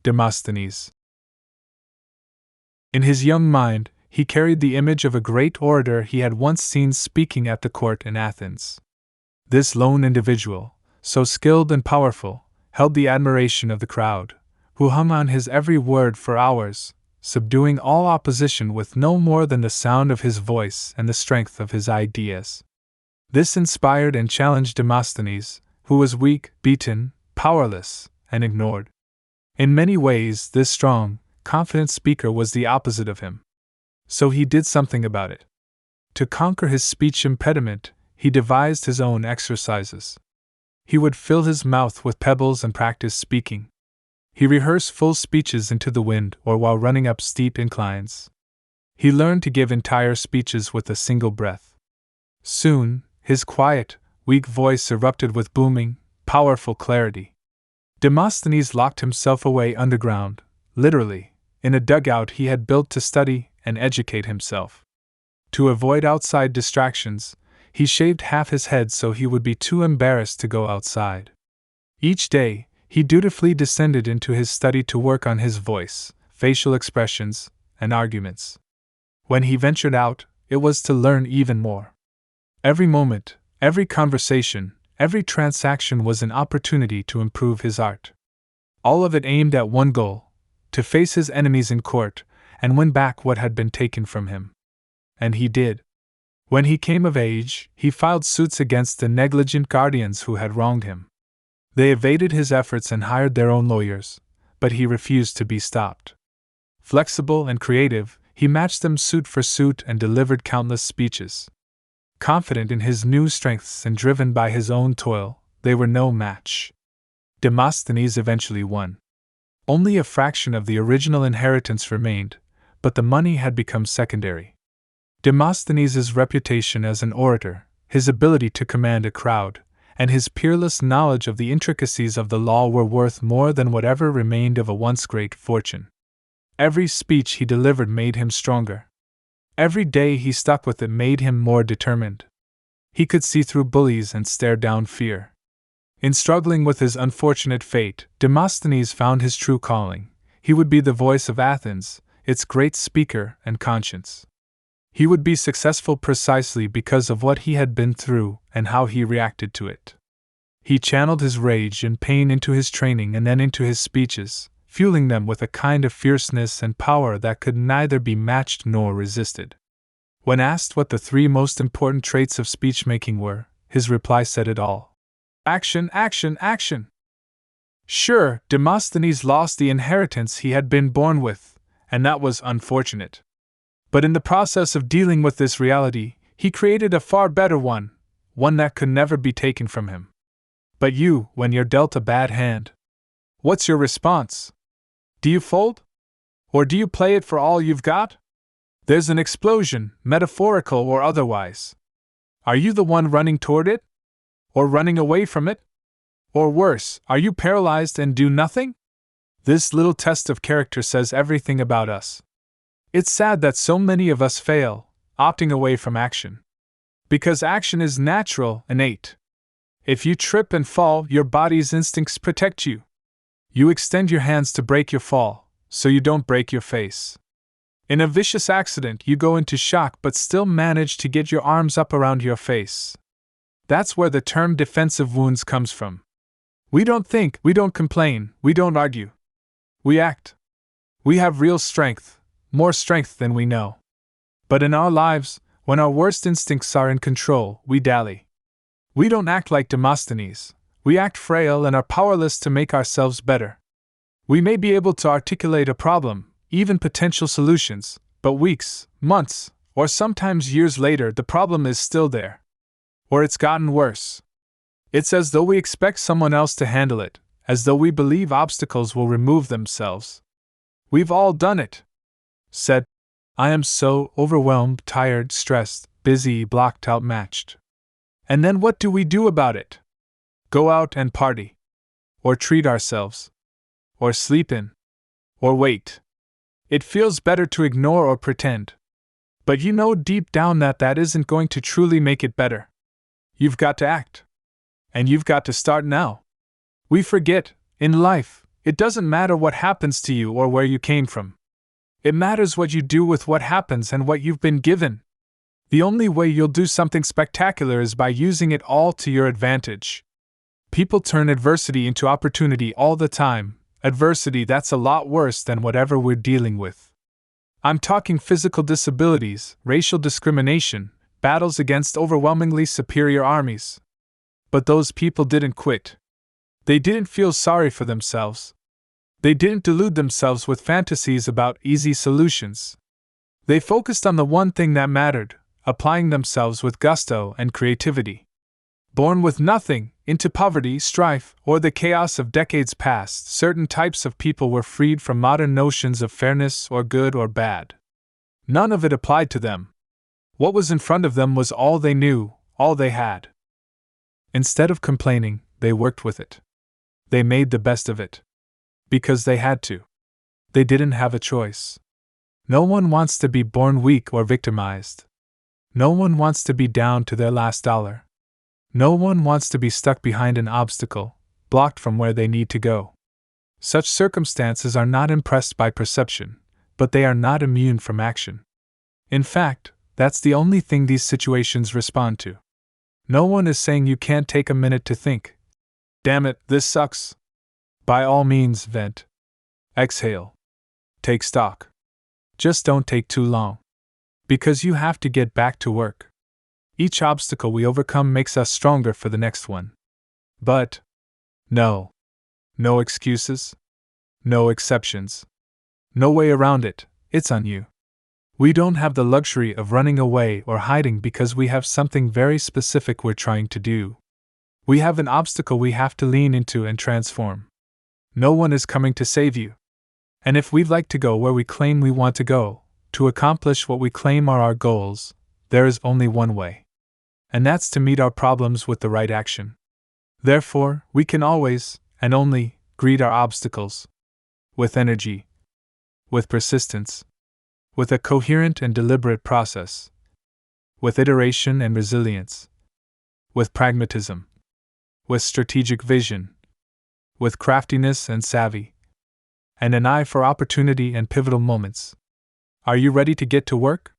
Demosthenes. In his young mind, he carried the image of a great orator he had once seen speaking at the court in Athens. This lone individual, so skilled and powerful, held the admiration of the crowd, who hung on his every word for hours, subduing all opposition with no more than the sound of his voice and the strength of his ideas. This inspired and challenged Demosthenes, who was weak, beaten, powerless, and ignored. In many ways, this strong, confident speaker was the opposite of him. So he did something about it. To conquer his speech impediment, he devised his own exercises. He would fill his mouth with pebbles and practice speaking. He rehearsed full speeches into the wind or while running up steep inclines. He learned to give entire speeches with a single breath. Soon, his quiet, weak voice erupted with booming, powerful clarity. Demosthenes locked himself away underground, literally, in a dugout he had built to study and educate himself. To avoid outside distractions, he shaved half his head so he would be too embarrassed to go outside. Each day, he dutifully descended into his study to work on his voice, facial expressions, and arguments. When he ventured out, it was to learn even more. Every moment, every conversation, every transaction was an opportunity to improve his art. All of it aimed at one goal: to face his enemies in court and win back what had been taken from him. And he did. When he came of age, he filed suits against the negligent guardians who had wronged him. They evaded his efforts and hired their own lawyers, but he refused to be stopped. Flexible and creative, he matched them suit for suit and delivered countless speeches. Confident in his new strengths and driven by his own toil, they were no match. Demosthenes eventually won. Only a fraction of the original inheritance remained, but the money had become secondary. Demosthenes' reputation as an orator, his ability to command a crowd, and his peerless knowledge of the intricacies of the law were worth more than whatever remained of a once great fortune. Every speech he delivered made him stronger. Every day he stuck with it made him more determined. He could see through bullies and stare down fear. In struggling with his unfortunate fate, Demosthenes found his true calling. He would be the voice of Athens, its great speaker and conscience. He would be successful precisely because of what he had been through and how he reacted to it. He channeled his rage and pain into his training and then into his speeches, fueling them with a kind of fierceness and power that could neither be matched nor resisted. When asked what the three most important traits of speech-making were, his reply said it all. Action, action, action! Sure, Demosthenes lost the inheritance he had been born with, and that was unfortunate. But in the process of dealing with this reality, he created a far better one that could never be taken from him. But you, when you're dealt a bad hand, what's your response? Do you fold? Or do you play it for all you've got? There's an explosion, metaphorical or otherwise. Are you the one running toward it? Or running away from it? Or worse, are you paralyzed and do nothing? This little test of character says everything about us. It's sad that so many of us fail, opting away from action. Because action is natural, innate. If you trip and fall, your body's instincts protect you. You extend your hands to break your fall, so you don't break your face. In a vicious accident, you go into shock but still manage to get your arms up around your face. That's where the term defensive wounds comes from. We don't think, we don't complain, we don't argue. We act. We have real strength. More strength than we know. But in our lives, when our worst instincts are in control, we dally. We don't act like Demosthenes. We act frail and are powerless to make ourselves better. We may be able to articulate a problem, even potential solutions, but weeks, months, or sometimes years later the problem is still there. Or it's gotten worse. It's as though we expect someone else to handle it, as though we believe obstacles will remove themselves. We've all done it. Said, I am so overwhelmed, tired, stressed, busy, blocked, outmatched. And then what do we do about it? Go out and party. Or treat ourselves. Or sleep in. Or wait. It feels better to ignore or pretend. But you know deep down that isn't going to truly make it better. You've got to act. And you've got to start now. We forget, in life, It doesn't matter what happens to you or where you came from. It matters what you do with what happens and what you've been given. The only way you'll do something spectacular is by using it all to your advantage. People turn adversity into opportunity all the time, adversity that's a lot worse than whatever we're dealing with. I'm talking physical disabilities, racial discrimination, battles against overwhelmingly superior armies. But those people didn't quit. They didn't feel sorry for themselves. They didn't delude themselves with fantasies about easy solutions. They focused on the one thing that mattered, applying themselves with gusto and creativity. Born with nothing, into poverty, strife, or the chaos of decades past, certain types of people were freed from modern notions of fairness or good or bad. None of it applied to them. What was in front of them was all they knew, all they had. Instead of complaining, they worked with it. They made the best of it. Because they had to. They didn't have a choice. No one wants to be born weak or victimized. No one wants to be down to their last dollar. No one wants to be stuck behind an obstacle, blocked from where they need to go. Such circumstances are not impressed by perception, but they are not immune from action. In fact, that's the only thing these situations respond to. No one is saying you can't take a minute to think. Damn it, this sucks. By all means, vent. Exhale. Take stock. Just don't take too long. Because you have to get back to work. Each obstacle we overcome makes us stronger for the next one. But, no. No excuses. No exceptions. No way around it, it's on you. We don't have the luxury of running away or hiding because we have something very specific we're trying to do. We have an obstacle we have to lean into and transform. No one is coming to save you. And if we'd like to go where we claim we want to go, to accomplish what we claim are our goals, there is only one way. And that's to meet our problems with the right action. Therefore, we can always, and only, greet our obstacles. With energy. With persistence. With a coherent and deliberate process. With iteration and resilience. With pragmatism. With strategic vision. With craftiness and savvy. And an eye for opportunity and pivotal moments. Are you ready to get to work?